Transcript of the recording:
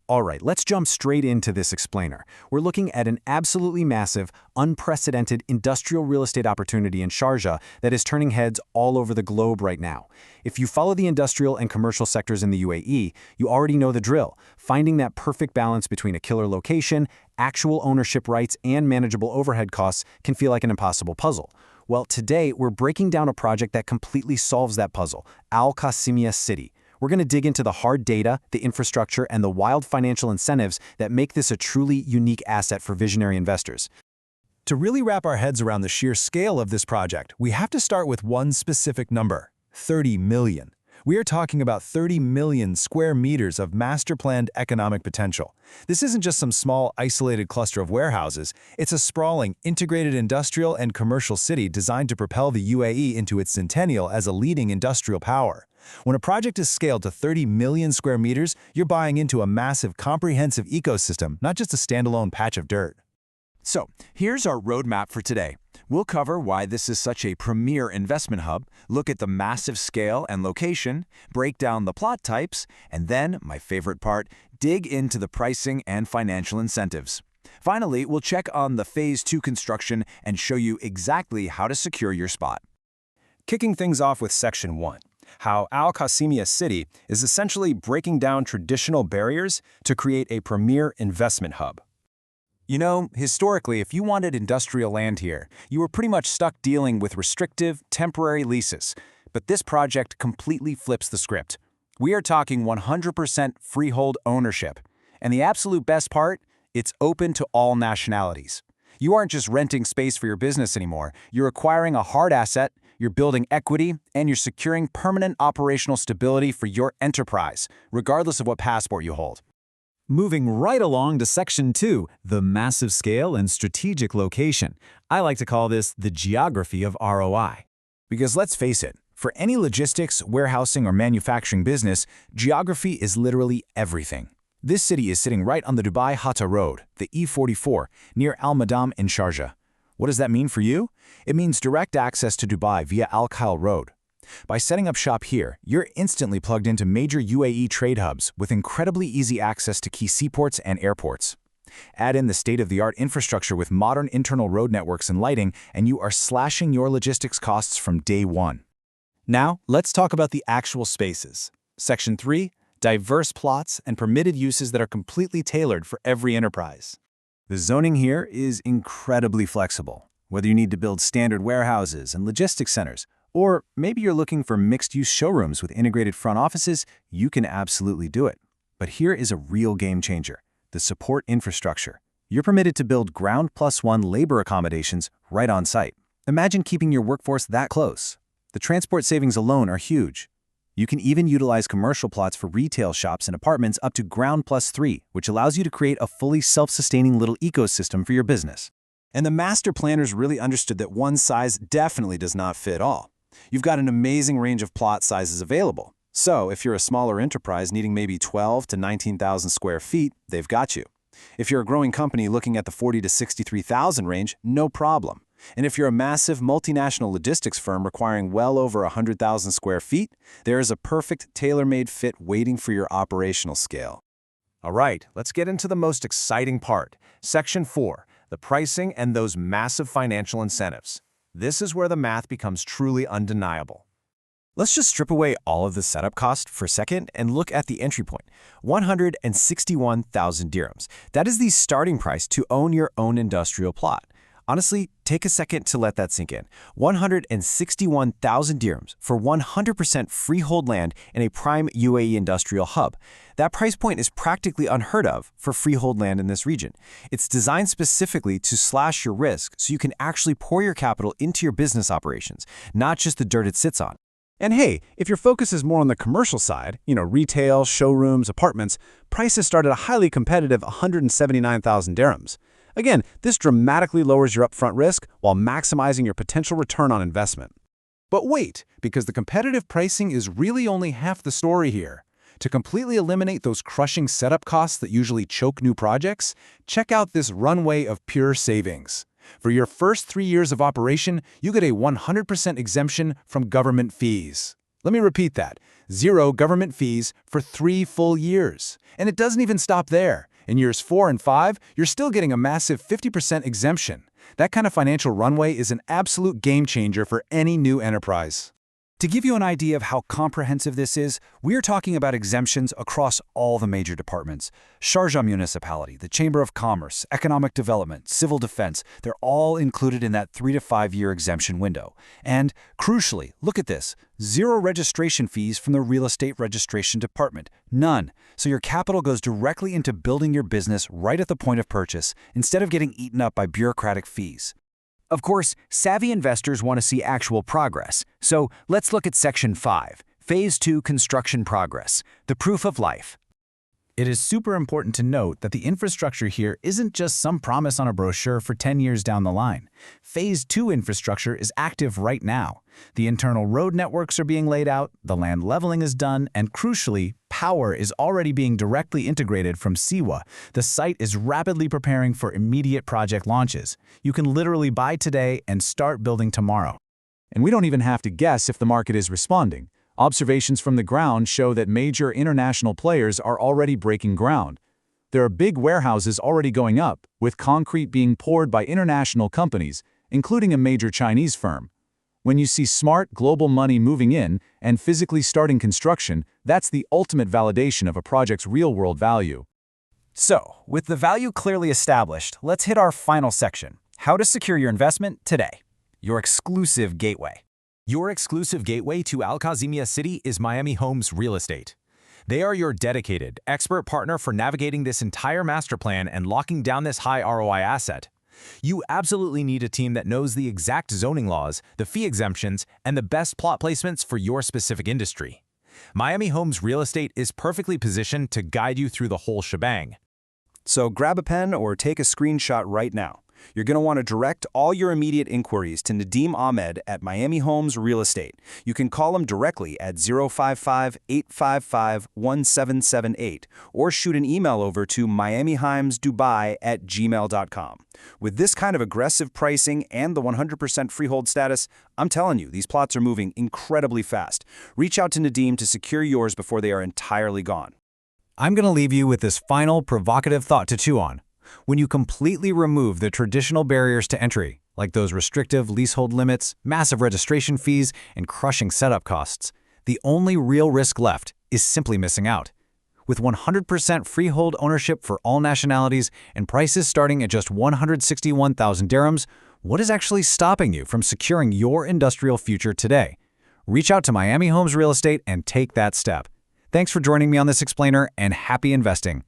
All right, let's jump straight into this explainer. We're looking at an absolutely massive, unprecedented industrial real estate opportunity in Sharjah that is turning heads all over the globe right now. If you follow the industrial and commercial sectors in the UAE, you already know the drill. Finding that perfect balance between a killer location, actual ownership rights, and manageable overhead costs can feel like an impossible puzzle. Well, today we're breaking down a project that completely solves that puzzle, Qasimia City. We're going to dig into the hard data, the infrastructure, and the wild financial incentives that make this a truly unique asset for visionary investors. To really wrap our heads around the sheer scale of this project, we have to start with one specific number: 30 million. We are talking about 30 million square meters of master-planned economic potential. This isn't just some small, isolated cluster of warehouses. It's a sprawling, integrated industrial and commercial city designed to propel the UAE into its centennial as a leading industrial power. When a project is scaled to 30 million square meters, you're buying into a massive, comprehensive ecosystem, not just a standalone patch of dirt. So, here's our roadmap for today. We'll cover why this is such a premier investment hub, look at the massive scale and location, break down the plot types, and then, my favorite part, dig into the pricing and financial incentives. Finally, we'll check on the Phase 2 construction and show you exactly how to secure your spot. Kicking things off with Section 1. How Qasimia City is essentially breaking down traditional barriers to create a premier investment hub. You know, historically, if you wanted industrial land here, you were pretty much stuck dealing with restrictive, temporary leases. But this project completely flips the script. We are talking 100% freehold ownership. And the absolute best part, it's open to all nationalities. You aren't just renting space for your business anymore. You're acquiring a hard asset, you're building equity, and you're securing permanent operational stability for your enterprise, regardless of what passport you hold. Moving right along to Section 2, the massive scale and strategic location. I like to call this the geography of ROI. Because let's face it, for any logistics, warehousing, or manufacturing business, geography is literally everything. This city is sitting right on the Dubai-Hatta road, the E44, near Al Madam in Sharjah. What does that mean for you? It means direct access to Dubai via Al Khail Road. By setting up shop here, you're instantly plugged into major UAE trade hubs with incredibly easy access to key seaports and airports. Add in the state-of-the-art infrastructure with modern internal road networks and lighting, and you are slashing your logistics costs from day one. Now, let's talk about the actual spaces. Section 3, diverse plots and permitted uses that are completely tailored for every enterprise. The zoning here is incredibly flexible. Whether you need to build standard warehouses and logistics centers, or maybe you're looking for mixed-use showrooms with integrated front offices, you can absolutely do it. But here is a real game changer: the support infrastructure. You're permitted to build ground+1 labor accommodations right on site. Imagine keeping your workforce that close. The transport savings alone are huge. You can even utilize commercial plots for retail shops and apartments up to ground+3, which allows you to create a fully self-sustaining little ecosystem for your business. And the master planners really understood that one size definitely does not fit all. You've got an amazing range of plot sizes available. So if you're a smaller enterprise needing maybe 12 to 19,000 square feet, they've got you. If you're a growing company looking at the 40 to 63,000 range, no problem. And if you're a massive multinational logistics firm requiring well over 100,000 square feet, there is a perfect tailor-made fit waiting for your operational scale. All right, let's get into the most exciting part. Section 4, the pricing and those massive financial incentives. This is where the math becomes truly undeniable. Let's just strip away all of the setup cost for a second and look at the entry point: 161,000 dirhams. That is the starting price to own your own industrial plot. Honestly, take a second to let that sink in. 161,000 dirhams for 100% freehold land in a prime UAE industrial hub. That price point is practically unheard of for freehold land in this region. It's designed specifically to slash your risk so you can actually pour your capital into your business operations, not just the dirt it sits on. And hey, if your focus is more on the commercial side, retail, showrooms, apartments, prices start at a highly competitive 179,000 dirhams. Again, this dramatically lowers your upfront risk while maximizing your potential return on investment. But wait, because the competitive pricing is really only half the story here. To completely eliminate those crushing setup costs that usually choke new projects, check out this runway of pure savings. For your first 3 years of operation, you get a 100% exemption from government fees. Let me repeat that. 0 government fees for 3 full years. And it doesn't even stop there. In years 4 and 5, you're still getting a massive 50% exemption. That kind of financial runway is an absolute game changer for any new enterprise. To give you an idea of how comprehensive this is, we're talking about exemptions across all the major departments. Sharjah Municipality, the Chamber of Commerce, Economic Development, Civil Defense, they're all included in that 3 to 5 year exemption window. And crucially, look at this, 0 registration fees from the Real Estate Registration Department. None. So your capital goes directly into building your business right at the point of purchase, instead of getting eaten up by bureaucratic fees. Of course, savvy investors want to see actual progress, so let's look at Section 5, Phase 2 Construction Progress, the proof of life. It is super important to note that the infrastructure here isn't just some promise on a brochure for 10 years down the line. Phase 2 infrastructure is active right now. The internal road networks are being laid out, the land leveling is done, and crucially, power is already being directly integrated from Siwa. The site is rapidly preparing for immediate project launches. You can literally buy today and start building tomorrow. And we don't even have to guess if the market is responding. Observations from the ground show that major international players are already breaking ground. There are big warehouses already going up, with concrete being poured by international companies, including a major Chinese firm. When you see smart global money moving in and physically starting construction, that's the ultimate validation of a project's real-world value. So, with the value clearly established, let's hit our final section, how to secure your investment today. Your exclusive gateway. Your exclusive gateway to Qasimia City is Miami Homes Real Estate. They are your dedicated, expert partner for navigating this entire master plan and locking down this high ROI asset. You absolutely need a team that knows the exact zoning laws, the fee exemptions, and the best plot placements for your specific industry. Miami Homes Real Estate is perfectly positioned to guide you through the whole shebang. So grab a pen or take a screenshot right now. You're going to want to direct all your immediate inquiries to Nadeem Ahmed at Miami Homes Real Estate. You can call him directly at 055-855-1778 or shoot an email over to miamiheimsdubai@gmail.com. With this kind of aggressive pricing and the 100% freehold status, I'm telling you, these plots are moving incredibly fast. Reach out to Nadeem to secure yours before they are entirely gone. I'm going to leave you with this final provocative thought to chew on. When you completely remove the traditional barriers to entry, like those restrictive leasehold limits, massive registration fees, and crushing setup costs, the only real risk left is simply missing out. With 100% freehold ownership for all nationalities and prices starting at just 161,000 dirhams, what is actually stopping you from securing your industrial future today? Reach out to Miami Homes Real Estate and take that step. Thanks for joining me on this explainer, and happy investing.